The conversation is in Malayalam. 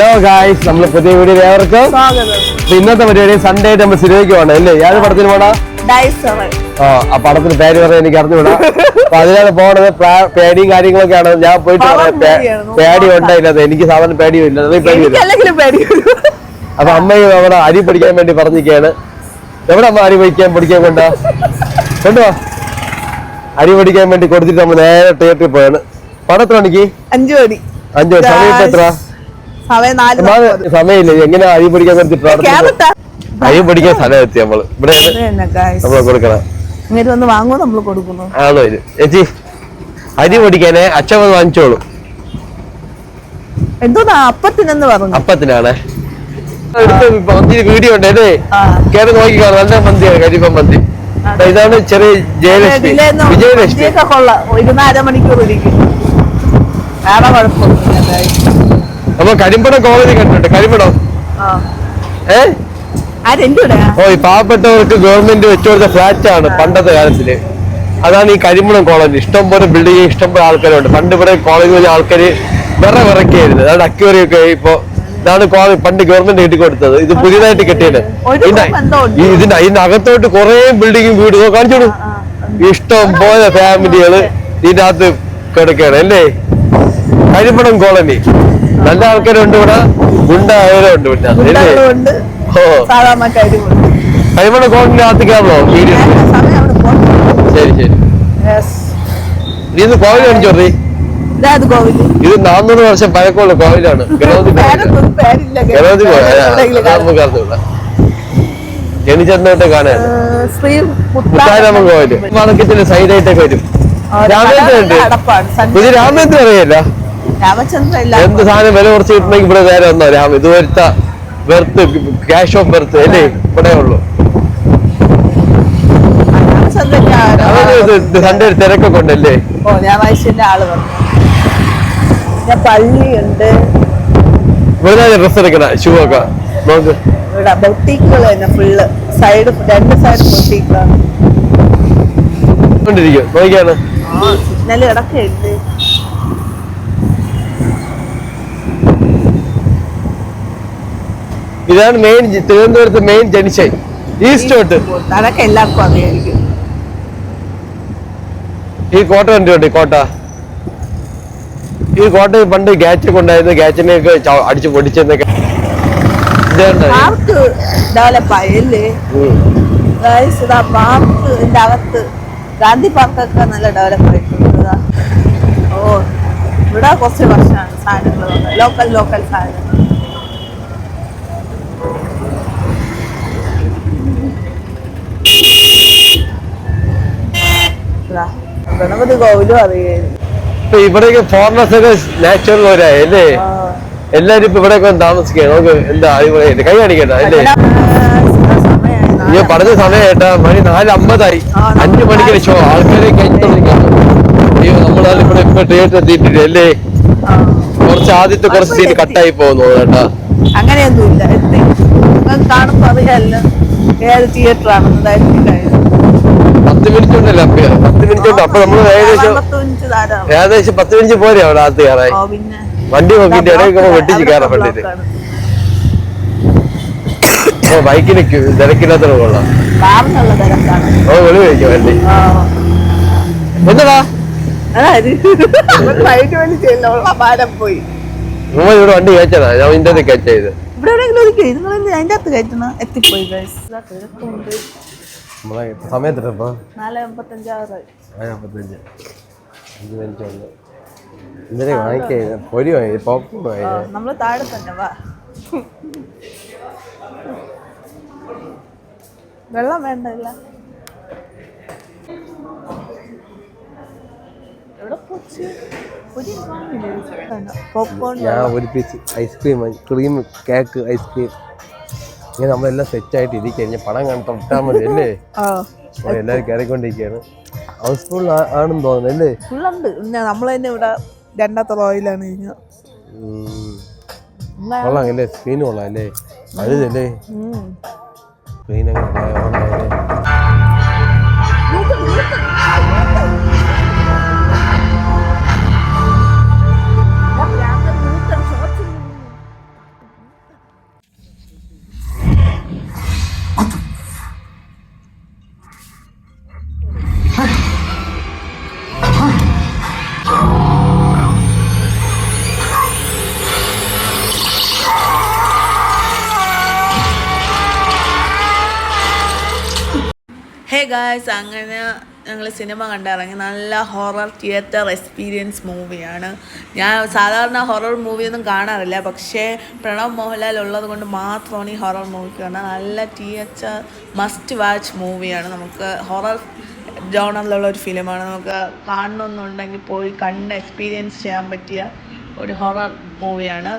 ഹലോ ഗായ്സ്, നമ്മള് പുതിയ വീഡിയോ ഏവർക്കും ഇന്നത്തെ പരിപാടി സൺഡേ ആയിട്ട് നമ്മൾ സിനിമയ്ക്ക് പോകണം അല്ലേ? ഏത് പടത്തിന് പോണാ? ആ പടത്തിന് പേര് പറയാൻ എനിക്ക് അറിഞ്ഞുകൂടാ. അപ്പൊ അതിനാണ് പോണത്. പേടിയും കാര്യങ്ങളൊക്കെയാണ്. ഞാൻ പോയിട്ട് പേടി ഉണ്ടായില്ല. എനിക്ക് സാധാരണ പേടിയും ഇല്ല. അപ്പൊ അമ്മയും അവിടെ അരി പഠിക്കാൻ വേണ്ടി പറഞ്ഞിരിക്കുകയാണ്. എവിടെ അമ്മ അരി പഠിക്കാൻ കൊണ്ടാ കൊണ്ടുവാ? അരി പഠിക്കാൻ വേണ്ടി കൊടുത്തിട്ട് നമ്മൾ നേരെ തിയേറ്ററിൽ പോയാണ്. പടത്ര മണിക്ക് 5 മണി. സമയത്ത് എത്ര? സമയമില്ല. എങ്ങനെ അരി പഠിക്കാൻ കൊടുത്തിട്ട് അരി പഠിക്കാൻ സ്ഥലം എത്തി നമ്മള് ഇവിടെ നമ്മള് കൊടുക്കണം. ആണോ ചേച്ചി? അരി പഠിക്കാനേ അച്ഛൻ വന്ന് വാങ്ങിച്ചോളൂ. അപ്പത്തിനാണേ വീഡിയോ ഉണ്ട് അല്ലേ? കേറി നോക്കിക്കോ. നല്ല മന്തിയാണ്, കരിപ്പം മന്തി. ഇതാണ് ചെറിയ ജയലക്ഷ്മി, വിജയലക്ഷ്മി. അപ്പൊ കരിമ്പടം കോളേജ് കണ്ടിട്ടുണ്ട്. കരിമ്പടം ഓ ഈ പാവപ്പെട്ടവർക്ക് ഗവൺമെന്റ് വെച്ചുകൊടുത്ത ഫ്ലാറ്റ് ആണ് പണ്ടത്തെ കാലത്തില്. അതാണ് ഈ കരിമ്പടം കോളേജ്. ഇഷ്ടംപോലെ ബിൽഡിംഗ്, ഇഷ്ടംപോലെ ആൾക്കാരുണ്ട്. പണ്ട് ഇവിടെ കോളേജ് വന്ന ആൾക്കാര് വിറക്കിയായിരുന്നു. അതാണ് അക്വേറിയൊക്കെ. ഇപ്പൊ ഇതാണ് പണ്ട് ഗവൺമെന്റ് കെട്ടിക്കൊടുത്തത്. ഇത് പുതിയതായിട്ട് കെട്ടിയത്. ഇതിന്റെ അകത്തോട്ട് കുറെ ബിൽഡിങ്ങും വീടും കാണിച്ചോളൂ. ഇഷ്ടം പോലെ ഫാമിലികള് ഇതിന്റെ അകത്ത് കിടക്കുകയാണ് അല്ലേ? കരിമ്പടം കോളനി. നല്ല ആൾക്കാരുണ്ട് ഇവിടെ, ഗുണ്ടായവരുണ്ട് പിന്നെ. ഓ കരിമ്പടം കോളനിന്റെ അകത്തേക്കാണല്ലോ വീഡിയോ. ശരി ശരി. നീ ഇന്ന് കോവിൽ കാണിച്ചോറി. ഇത് 400 വർഷം പഴക്കമുള്ള കോവിലാണ്. ജനിച്ചെന്നോട്ട് കാണാൻ മുത്താരാമൻ കോവില് വണക്കത്തിന്റെ സൈഡായിട്ടൊക്കെ വരും. ഇത് രാമേന്ദ്ര അറിയല്ല. എന്ത് സാധനം വില കുറച്ച് കിട്ടണമെങ്കിൽ ഇവിടെ നേരെ വന്നോ. ഇത് വരുത്ത വെറുത്ത് ക്യാഷ് ഓഫ് ബെർത്ത് അല്ലേ ഇവിടെ ഉള്ളു. സൺഡേ തിരക്കൊക്കെ ഉണ്ടല്ലേ? പള്ളിയുണ്ട്. ഇവിടെ ഡ്രസ് എടുക്കണ ഷൂ ഒക്കെ നോക്ക്. ഇവിടെ ബൊട്ടീക്കുകൾ തന്നെ ഫുള്ള്. Side 2 side ബൊട്ടീക്കാണ്. നോക്കിയാണ് സിഗ്നല് കിടക്കയില്ലേ? ഇതാണ് മെയിൻ തിരുവനന്തപുരത്ത് മെയിൻ ജംഗ്ഷൻ. ഈസ്റ്റോട്ട് അതൊക്കെ എല്ലാവർക്കും അറിയായിരിക്കും. ഈ കോട്ട കണ്ടിട്ടുണ്ട്. ഈ കോട്ടയിൽ പണ്ട് ഗ്യാച്ചൊക്കെ ഉണ്ടായിരുന്നു. ഗ്യാച്ചിനെയൊക്കെ അടിച്ചു പൊടിച്ചെന്നൊക്കെ ഡെവലപ്പായല്ലേ? പാർക്കിന്റെ അകത്ത് ഗാന്ധി പാർക്കൊക്കെ നല്ല ഡെവലപ്പ് ആയിട്ടുണ്ട്. ഓ ഇവിടെ കുറച്ച് വർഷമാണ് സാധനങ്ങൾ ലോക്കൽ സാധനങ്ങൾ. ഗണപതി കോവിലും അറിയായിരുന്നു. ഇവിടെയൊക്കെ ഫോറിനേഴ്സ് ഒക്കെ നാച്ചുറൽ ഒരല്ലേ? എല്ലാരും ഇപ്പൊ ഇവിടെയൊക്കെ താമസിക്കുക. നമുക്ക് എന്താ അടിപൊളിയായിട്ട് കൈ കാണിക്കണ്ട അല്ലേ? പറഞ്ഞ സമയം കേട്ടാ മണി 4:50. 5 മണിക്ക് ഷോ. ആൾക്കാരെ കഴിഞ്ഞിട്ടുണ്ടെങ്കിൽ അയ്യോ നമ്മളാലും ഇവിടെ ഇപ്പൊ തിയേറ്റർ എത്തിയിട്ടില്ല അല്ലേ? കുറച്ച് ആദ്യത്തെ കുറച്ച് സീൻ കട്ടായി പോകുന്നു കേട്ടാ. അങ്ങനെയൊന്നുമില്ല. കാണുമ്പോ അറിയാലോ ഏത് തിയേറ്റർ ആണെന്ന്. 10 മിനിറ്റ് ഉണ്ടല്ലോ. 10 മിനിറ്റ് ഉണ്ട്. അപ്പൊ നമ്മള് ഏകദേശം 10 മിനിറ്റ് പോരെ അവിടെ അകത്ത് കയറായി. വണ്ടി നോക്കിട്ട് ഇടയ്ക്ക് വെട്ടിച്ച് കയറാൻ വേണ്ടിട്ട്. ഓ ബൈക്കിന് തിരക്കില്ലാത്ത കൊള്ളാം. ഓ വെളി കഴിക്കും വണ്ടി. എന്താടാ പോയി ഇവിടെ വണ്ടി കയറ്റണ? ഞാൻ ഇതിന്റെ കയറ്റ ചെയ്ത് എത്തിപ്പോയി. സമയത്തിട്ടപ്പോ 4:55. ഇന്നലെ വാങ്ങിക്കേ പൊരി വാങ്ങി പോപ്കോൺ വാങ്ങി. നമ്മള് താഴെ തന്നെ വാ. വെള്ളം വേണ്ടല്ല. ഞാൻ ഒരു piece ice cream, cream cake, ice cream ഇങ്ങനെ നമ്മളെല്ലാം സെറ്റ് ആയിട്ട് ഇരിക്കുക. പണം തൊട്ടാ മതി അല്ലേ? എല്ലാരും കയറിക്കൊണ്ടിരിക്കുകയാണ്. ഹൗസ് ഫുൾ ആണെന്ന് തോന്നുന്നു അല്ലേ? ഫുള്ളുണ്ട്. നമ്മൾ തന്നെ ഇവിടെ 2ാമത്തെ റോയിലാണ്. കൊള്ളാം അല്ലേ? സ്ക്രീൻ കൊള്ളാം അല്ലേ? വലുതല്ലേ സ്ക്രീൻ? ഗായ്സ്, അങ്ങനെ ഞങ്ങൾ സിനിമ കണ്ടിറങ്ങി. നല്ല ഹൊറർ തിയേറ്റർ എക്സ്പീരിയൻസ് മൂവിയാണ്. ഞാൻ സാധാരണ ഹൊറർ മൂവിയൊന്നും കാണാറില്ല, പക്ഷേ പ്രണവ് മോഹൻലാൽ ഉള്ളത് കൊണ്ട് മാത്രമാണ് ഈ ഹൊറർ മൂവിക്ക് കാണുന്നത്. നല്ല തിയേറ്റർ മസ്റ്റ് വാച്ച് മൂവിയാണ്. നമുക്ക് ഹൊറർ ജോണറിലുള്ള ഒരു ഫിലിമാണ്. നമുക്ക് കാണണമെന്നുണ്ടെങ്കിൽ പോയി കണ്ട് എക്സ്പീരിയൻസ് ചെയ്യാൻ പറ്റിയ ഒരു ഹൊറർ മൂവിയാണ്.